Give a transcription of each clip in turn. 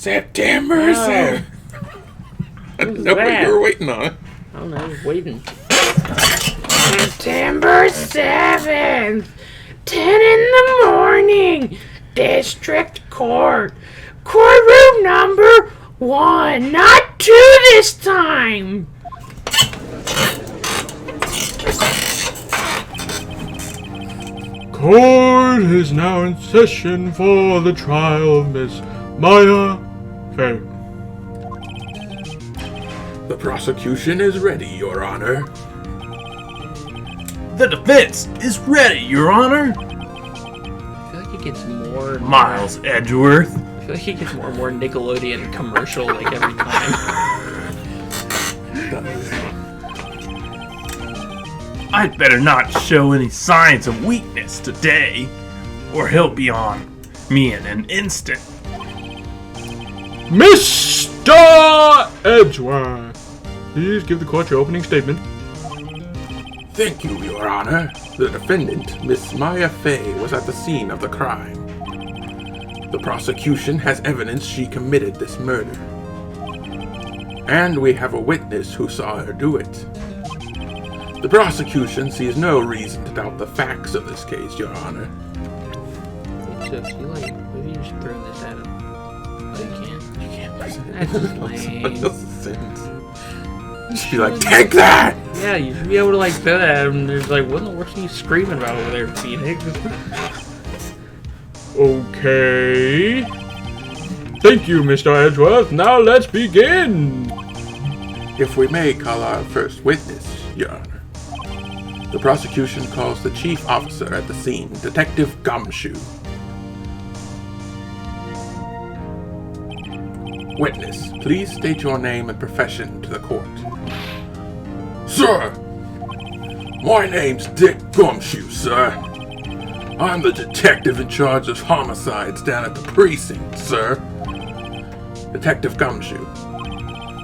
September 7th. I didn't know what you were waiting on. I don't know, I was waiting. September 7th, 10 in the morning, District Court. Courtroom number 1, not 2 this time. Court is now in session for the trial of Miss Maya Fay. The prosecution is ready, Your Honor. The defense is ready, Your Honor. I feel like it gets more... Miles Edgeworth. I feel like it gets more and more Nickelodeon commercial like every time. I'd better not show any signs of weakness today, or he'll be on me in an instant. Mr. Edgeworth, please give the court your opening statement. Thank you, Your Honor. The defendant, Miss Maya Fay, was at the scene of the crime. The prosecution has evidence she committed this murder. And we have a witness who saw her do it. The prosecution sees no reason to doubt the facts of this case, Your Honor. So if you like, maybe you just throw this at him. Oh, you can't. You can't press it. That's just lame. Just be like, take that! Yeah, you should be able to like throw that at him. And there's like, what in the world are you screaming about over there, Phoenix? Okay. Thank you, Mr. Edgeworth. Now let's begin. If we may call our first witness, Your Honor. The prosecution calls the chief officer at the scene, Detective Gumshoe. Witness, please state your name and profession to the court. Sir, my name's Dick Gumshoe, sir. I'm the detective in charge of homicides down at the precinct, sir. Detective Gumshoe,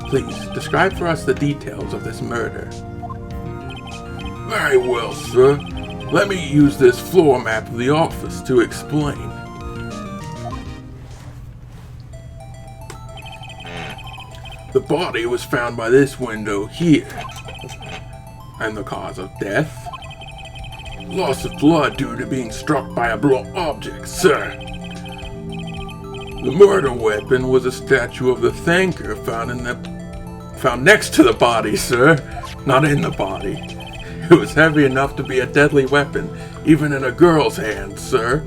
please describe for us the details of this murder. Very well, sir. Let me use this floor map of the office to explain. The body was found by this window here. And the cause of death? Loss of blood due to being struck by a blunt object, sir. The murder weapon was a statue of the thinker found next to the body, sir. Not in the body. It was heavy enough to be a deadly weapon, even in a girl's hand, sir.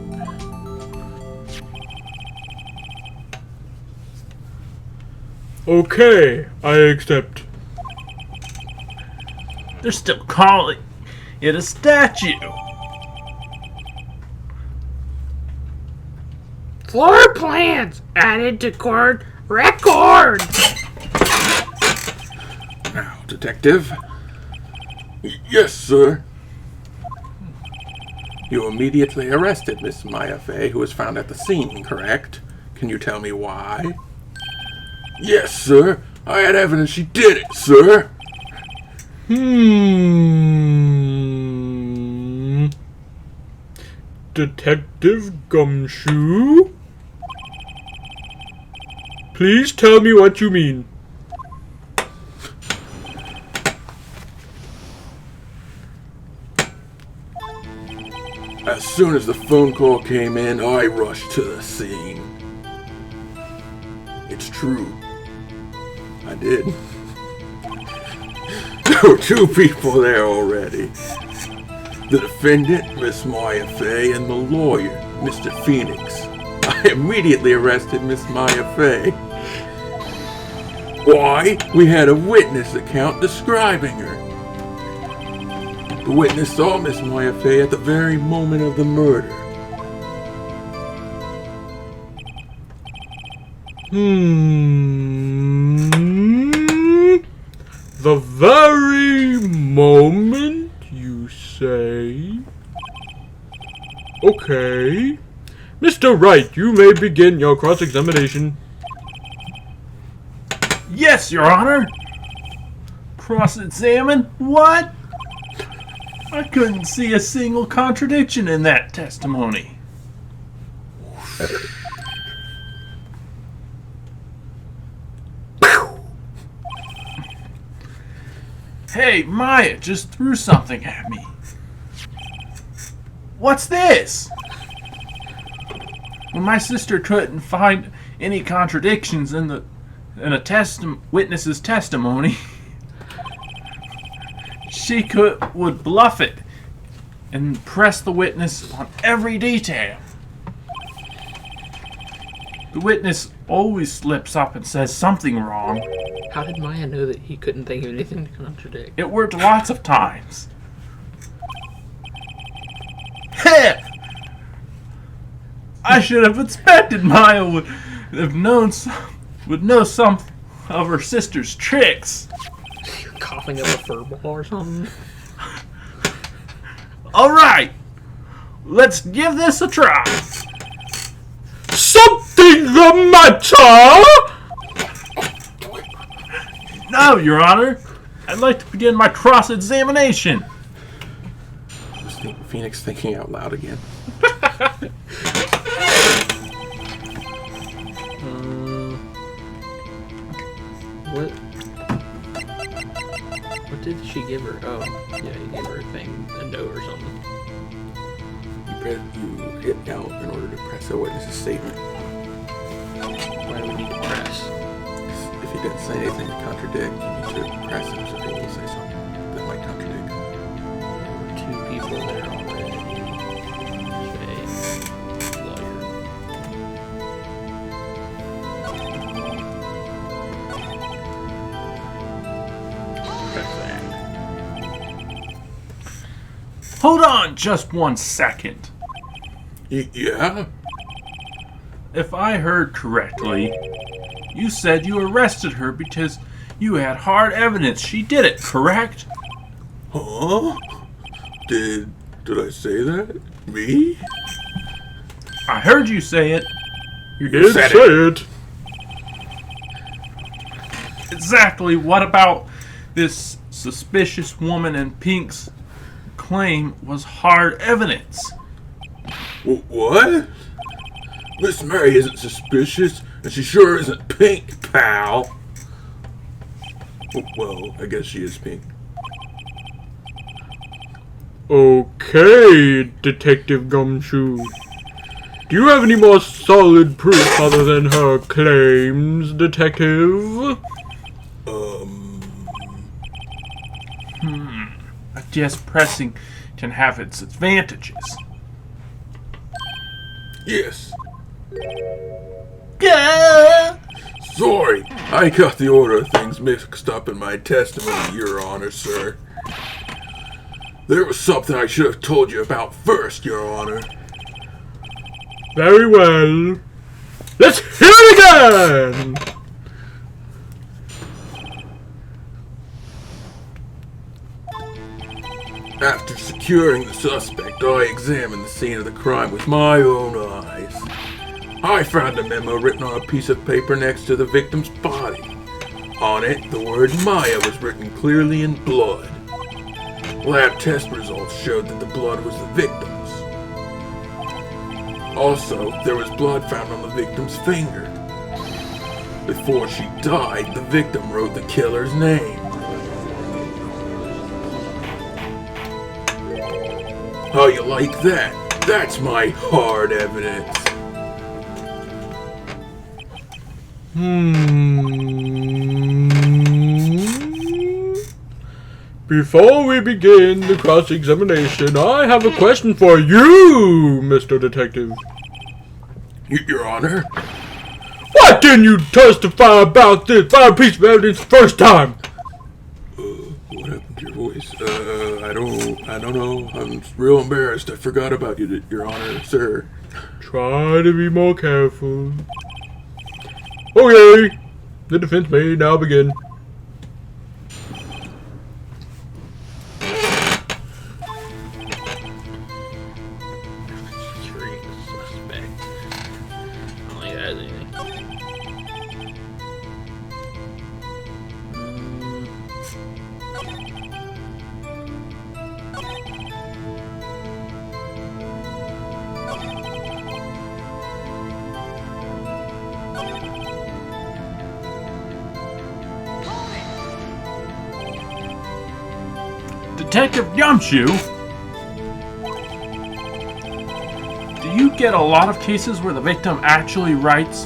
Okay, I accept. They're still calling it a statue. Floor plans added to court record. Now, Detective. Yes, sir. You immediately arrested Miss Maya Fay, who was found at the scene, correct? Can you tell me why? Yes, sir. I had evidence she did it, sir. Detective Gumshoe? Please tell me what you mean. As soon as the phone call came in, I rushed to the scene. It's true. I did. There were 2 people there already. The defendant, Miss Maya Fay, and the lawyer, Mr. Phoenix. I immediately arrested Miss Maya Fay. Why? We had a witness account describing her. The witness saw Miss Maya Fay at the very moment of the murder. The very moment, you say? Okay. Mr. Wright, you may begin your cross-examination. Yes, Your Honor. Cross-examine? What? I couldn't see a single contradiction in that testimony. Hey, Maya just threw something at me. What's this? When my sister couldn't find any contradictions in a witness's testimony, she would bluff it and press the witness on every detail. The witness always slips up and says something wrong. How did Maya know that he couldn't think of anything to contradict? It worked lots of times. Heh! I should have expected Maya would know some of her sister's tricks. Coughing up a fur ball or something? Alright, let's give this a try. Something the matter? No, Your Honor. I'd like to begin my cross-examination. Phoenix thinking out loud again. What did she give her? Oh, yeah, he gave her a thing, a note or something. You hit L in order to press a witness's statement. Why do we need to press? If he didn't say anything to contradict, you need to press him so he will say something that might contradict. There were two people there already. A lawyer. Press that. Hold on just 1 second. Yeah? If I heard correctly, you said you arrested her because you had hard evidence she did it, correct? Huh? Did I say that? Me? I heard you say it. You did say it. Exactly. What about this suspicious woman in pink's claim was hard evidence? What? Miss Mary isn't suspicious, and she sure isn't pink, pal. Well, I guess she is pink. Okay, Detective Gumshoe. Do you have any more solid proof other than her claims, Detective? I guess pressing can have its advantages. Yes. Yeah. Sorry, I got the order of things mixed up in my testimony, Your Honor, sir. There was something I should have told you about first, Your Honor. Very well. Let's hear it again! After securing the suspect, I examined the scene of the crime with my own eyes. I found a memo written on a piece of paper next to the victim's body. On it, the word Maya was written clearly in blood. Lab test results showed that the blood was the victim's. Also, there was blood found on the victim's finger. Before she died, the victim wrote the killer's name. How you like that? That's my hard evidence. Before we begin the cross-examination, I have a question for you, Mr. Detective. Your Honor? Why didn't you testify about this piece of evidence first time? What happened to your voice? I don't know. I'm real embarrassed. I forgot about you, Your Honor, sir. Try to be more careful. Okay, the defense may now begin. Securing the suspect. I don't think that has anything. Detective Gumshoe? Do you get a lot of cases where the victim actually writes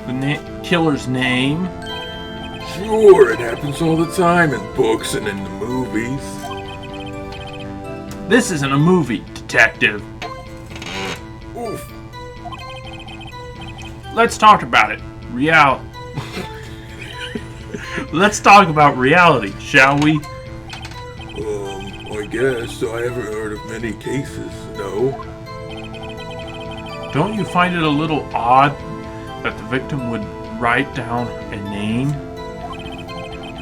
the killer's name? Sure, it happens all the time in books and in the movies. This isn't a movie, Detective. Oof. Let's talk about it. Let's talk about reality, shall we? I guess. I haven't heard of many cases, no. Don't you find it a little odd that the victim would write down a name?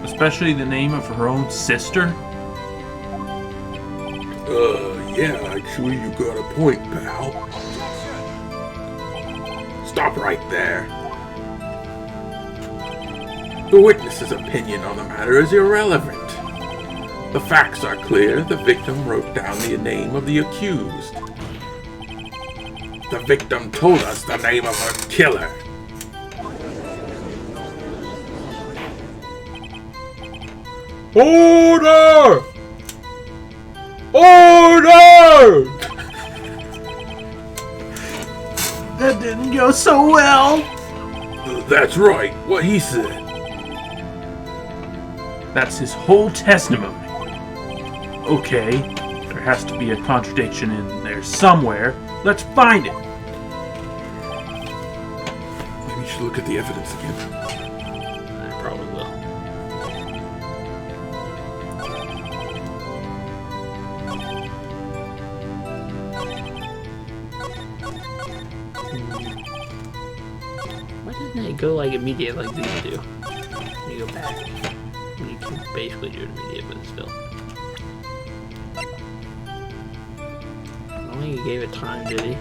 Especially the name of her own sister? Yeah, actually, you got a point, pal. Stop right there. The witness's opinion on the matter is irrelevant. The facts are clear. The victim wrote down the name of the accused. The victim told us the name of her killer. Order! Order! That didn't go so well. That's right, what he said. That's his whole testimony. Okay, there has to be a contradiction in there somewhere. Let's find it. Maybe you should look at the evidence again. I probably will. Why doesn't it go like immediate like these do? You go back. You can basically do it immediate, but still. I don't think he gave it time, did he?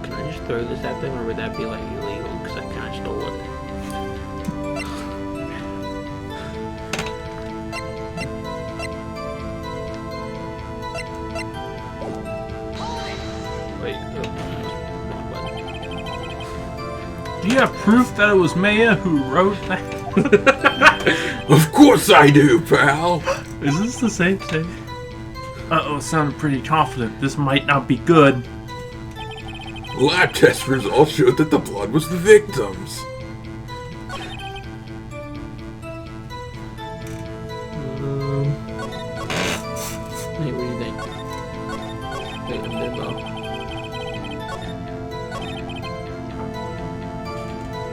Can I just throw this at them, or would that be like illegal? Because I kind of stole it. Wait, wrong button. Do you have proof that it was Maya who wrote that? Of course I do, pal. Is this the same thing? Uh-oh, sounded pretty confident. This might not be good. Lab test results showed that the blood was the victim's. Hey, what do you think? Wait, a memo.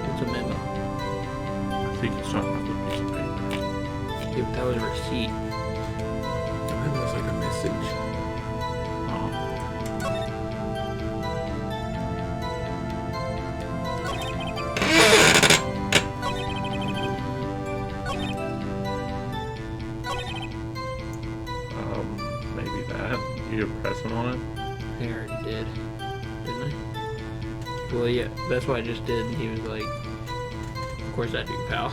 What's a memo? I think it's talking about the piece of paper. Yeah, but that was a receipt. That was like a message. Oh. Maybe that. You pressing on it? I already did. Didn't I? Well, yeah, that's what I just did, and he was like, of course I do, pal.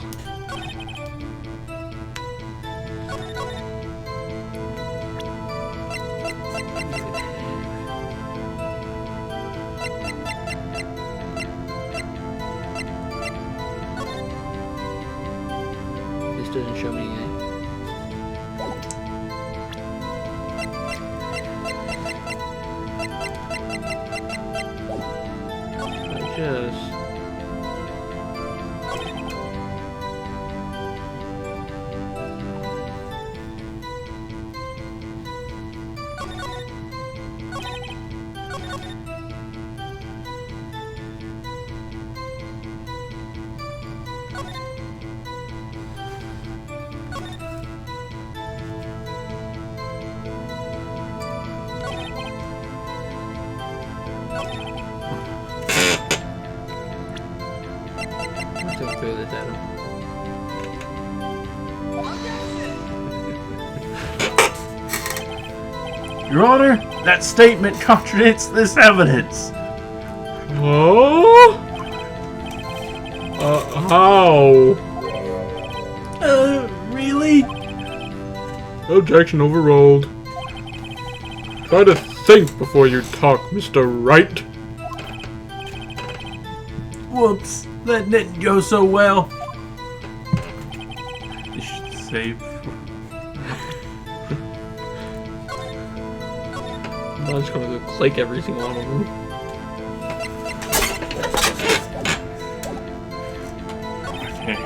This doesn't show me anything. Just throw this at him. Your Honor, that statement contradicts this evidence. Oh? How? Really? Objection overruled. Try to think before you talk, Mr. Wright. Whoops, that didn't go so well. You should save. I'm just gonna go click every single one of them. Okay.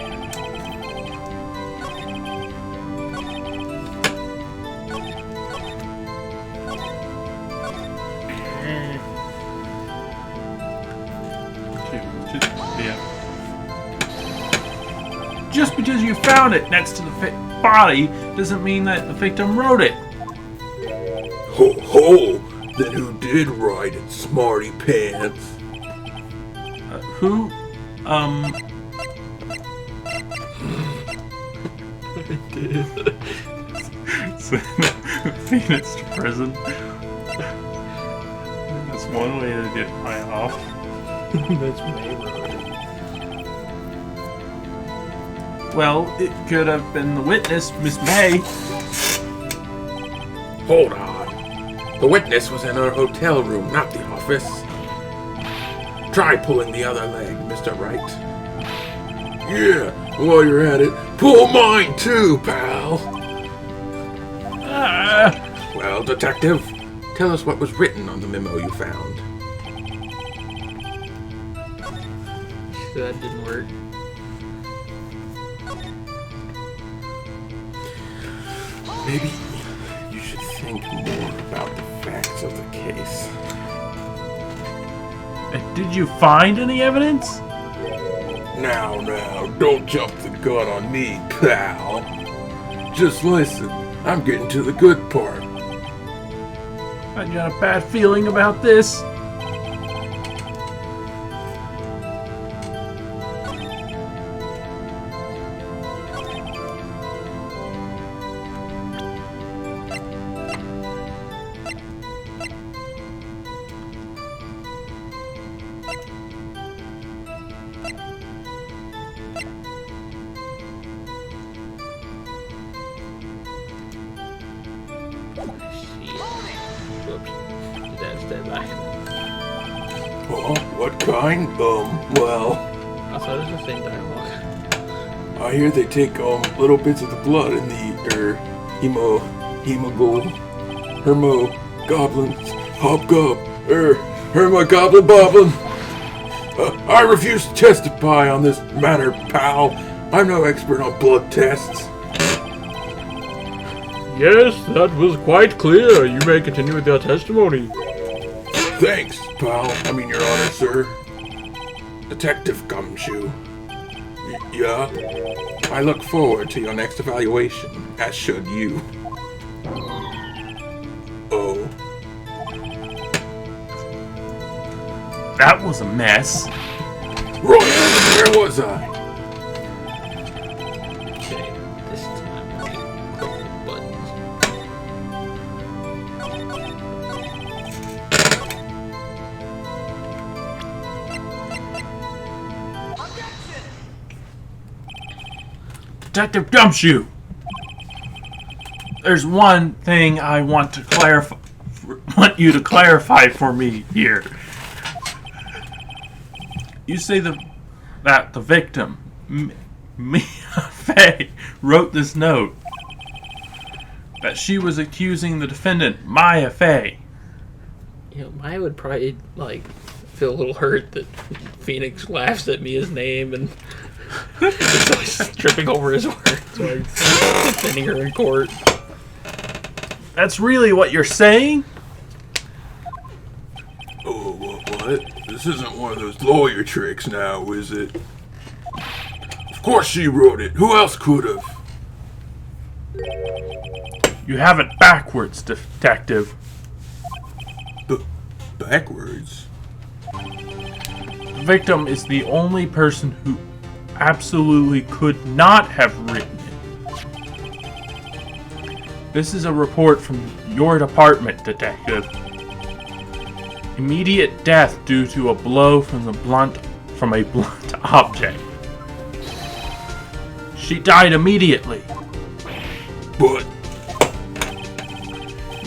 Yeah. Just because you found it next to the body doesn't mean that the victim wrote it. Ho ho! Then who did write it, smarty pants? Who? Phoenix to prison. That's one way to get my off. That's me. Well, it could have been the witness, Miss May. Hold on. The witness was in her hotel room, not the office. Try pulling the other leg, Mr. Wright. Yeah, while you're at it, pull mine too, pal. Well, detective, tell us what was written on the memo you found. That didn't work. Maybe you should think more about the facts of the case. Did you find any evidence? Now, don't jump the gun on me, pal. Just listen, I'm getting to the good part. I got a bad feeling about this. Oh, what kind? Well, I thought it was the same dialogue. I hear they take, little bits of the blood in the, goblins, hobgob, herma-goblin boblin. I refuse to testify on this matter, pal. I'm no expert on blood tests. Yes, that was quite clear. You may continue with your testimony. Thanks, pal. Your Honor, sir. Detective Gumshoe. Yeah? I look forward to your next evaluation, as should you. Oh. That was a mess. Right, where was I? Okay, this time I can click the buttons. Detective Gumshoe! There's one thing I want to clarify. Want you to clarify for me here. You say that the victim, Mia Fey, wrote this note. That she was accusing the defendant, Maya Fey. Maya would probably, feel a little hurt that Phoenix laughs at me his name and so he's tripping over his words while he's defending her in court. That's really what you're saying? Oh, what? This isn't one of those lawyer tricks now, is it? Of course she wrote it. Who else could have? You have it backwards, detective. Backwards? The victim is the only person who absolutely could not have written it. This is a report from your department, detective. Immediate death due to a blow from a blunt object. She died immediately. But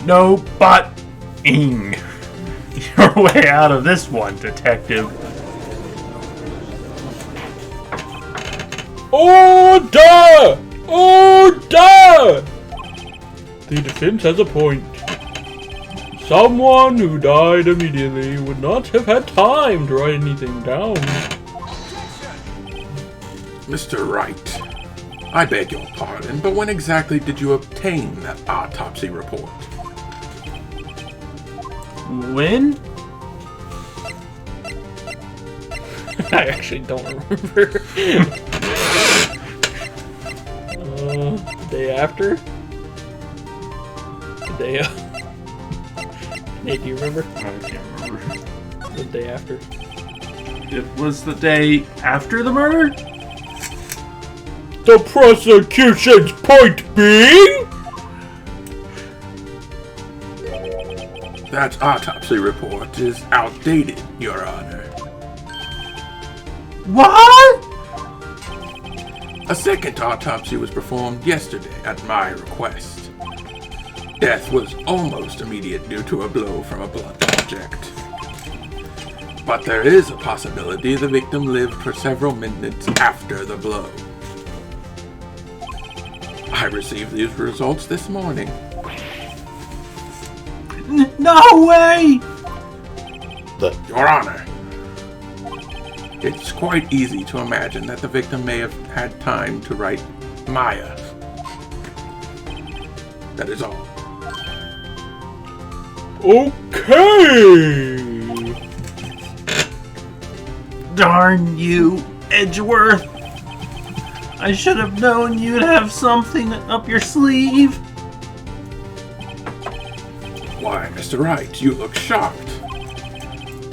No but-ing. Your way out of this one, detective. Order! Order! The defense has a point. Someone who died immediately would not have had time to write anything down. Mr. Wright, I beg your pardon, but when exactly did you obtain that autopsy report? When? I actually don't remember. The day after? The day Nate, do you remember? I can't remember. The day after. It was the day after the murder? The prosecution's point being? That autopsy report is outdated, Your Honor. What? A second autopsy was performed yesterday at my request. Death was almost immediate due to a blow from a blunt object. But there is a possibility the victim lived for several minutes after the blow. I received these results this morning. No way! Your Honor, it's quite easy to imagine that the victim may have had time to write Maya. That is all. Okay. Darn you, Edgeworth. I should have known you'd have something up your sleeve. Why, Mr. Wright, you look shocked.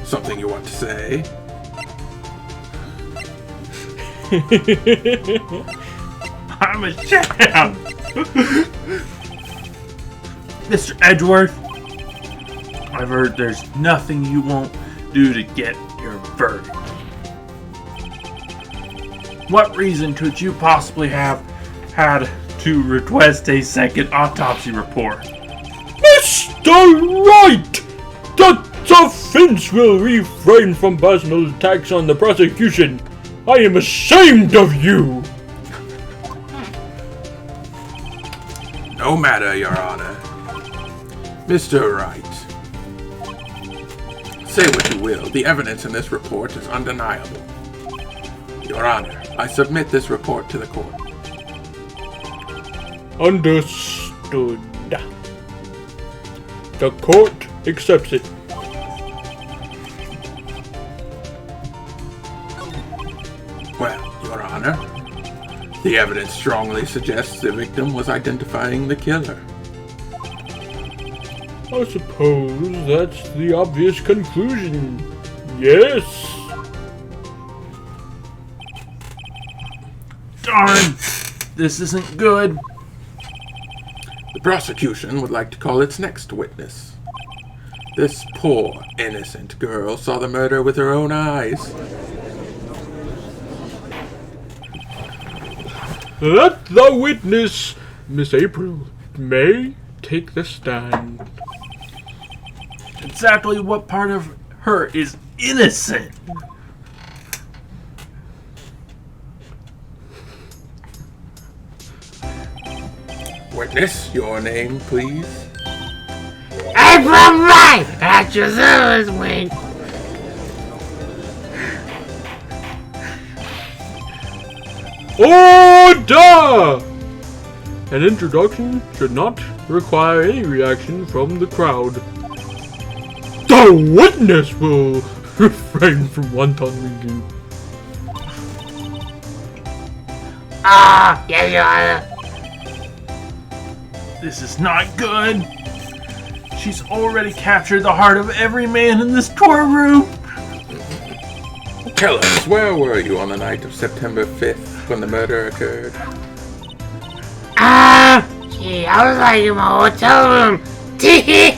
Something you want to say? I'm a champ. Mr. Edgeworth, I've heard there's nothing you won't do to get your verdict. What reason could you possibly have had to request a second autopsy report? Mr. Wright! The defense will refrain from personal attacks on the prosecution. I am ashamed of you! No matter, Your Honor. Mr. Wright, say what you will, the evidence in this report is undeniable. Your Honor, I submit this report to the court. Understood. The court accepts it. Well, Your Honor, the evidence strongly suggests the victim was identifying the killer. I suppose that's the obvious conclusion. Yes. Darn! This isn't good. The prosecution would like to call its next witness. This poor, innocent girl saw the murder with her own eyes. Let the witness, Miss April, may take the stand. Exactly what part of her is innocent? Witness, your name, please. April Wright! At your service, Wink! Order! An introduction should not require any reaction from the crowd. The witness will refrain from wanton reading. Ah, yes, Your Honor. This is not good. She's already captured the heart of every man in this courtroom. Tell us, where were you on the night of September 5th when the murder occurred? Gee, I was like in my hotel room. Tee.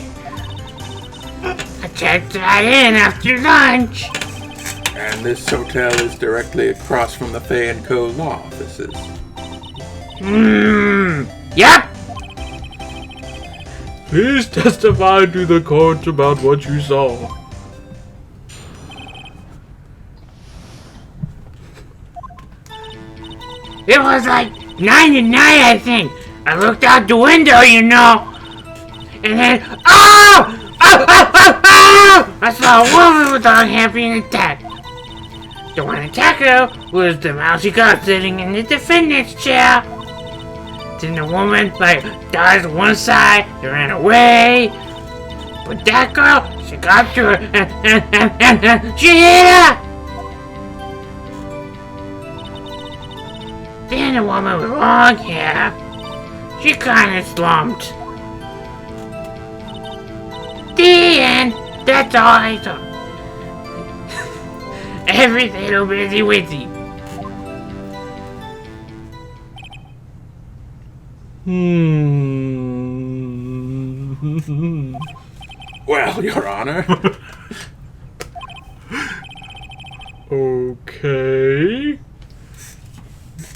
I checked right in after lunch. And this hotel is directly across from the Fay & Co. law offices. Yep. Please testify to the court about what you saw. It was like 9 at night, I think. I looked out the window, you know. And then, oh! I saw a woman with a hand being attacked. The one attacker was the mousy girl sitting in the defendant's chair. Then the woman, dodged one side and ran away. But that girl, she got to her and she hit her! Then the woman with long hair, she kinda slumped. The end. That's all I saw. Everything will busy with you. Well, Your Honor. Okay.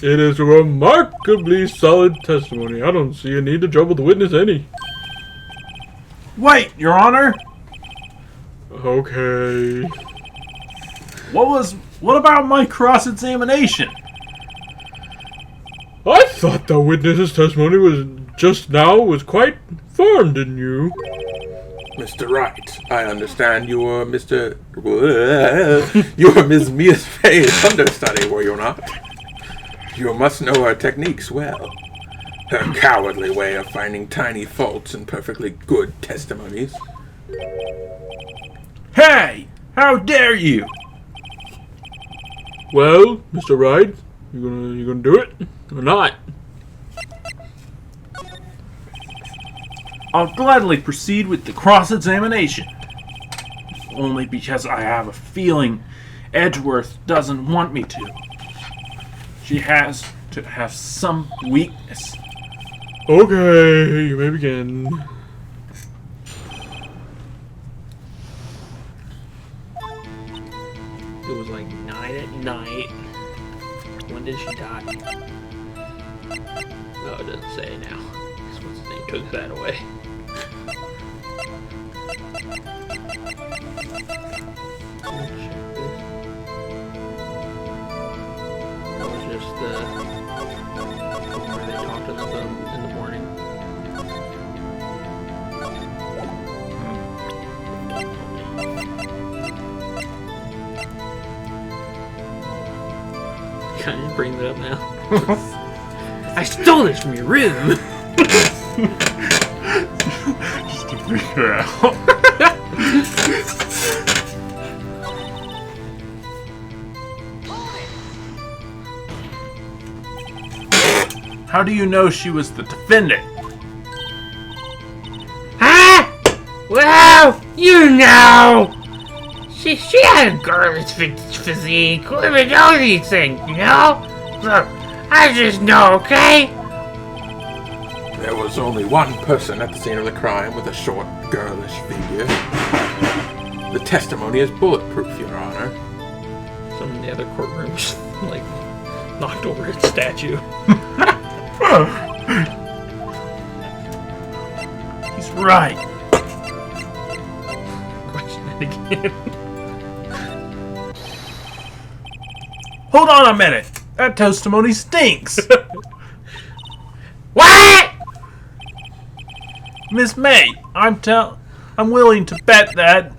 It is a remarkably solid testimony. I don't see a need to trouble the witness any. Wait, Your Honor. Okay. What about my cross-examination? I thought the witness's testimony was quite firm, didn't you? Mr. Wright, I understand you were you were Ms. Mia Fey's understudy, were you not? You must know her techniques well. Her cowardly way of finding tiny faults in perfectly good testimonies. Hey! How dare you! Well, Mr. Wright, you gonna do it or not? I'll gladly proceed with the cross-examination. Only because I have a feeling Edgeworth doesn't want me to. She has to have some weakness. Okay, you may begin. It was like 9 at night. When did she die? Oh, it doesn't say now. What's his name took that away. That was just where they talked to them in the morning. Can I just bring that up now? I stole this from your room! Just to figure out. How do you know she was the defendant? Huh? Well, you know. She had a girlish physique. Who even knows these things, you know? Look, I just know, okay? There was only one person at the scene of the crime with a short, girlish figure. The testimony is bulletproof, Your Honor. Some in the other courtrooms, knocked over its statue. He's right. Question it again. Hold on a minute. That testimony stinks. What? Miss May, I'm willing to bet that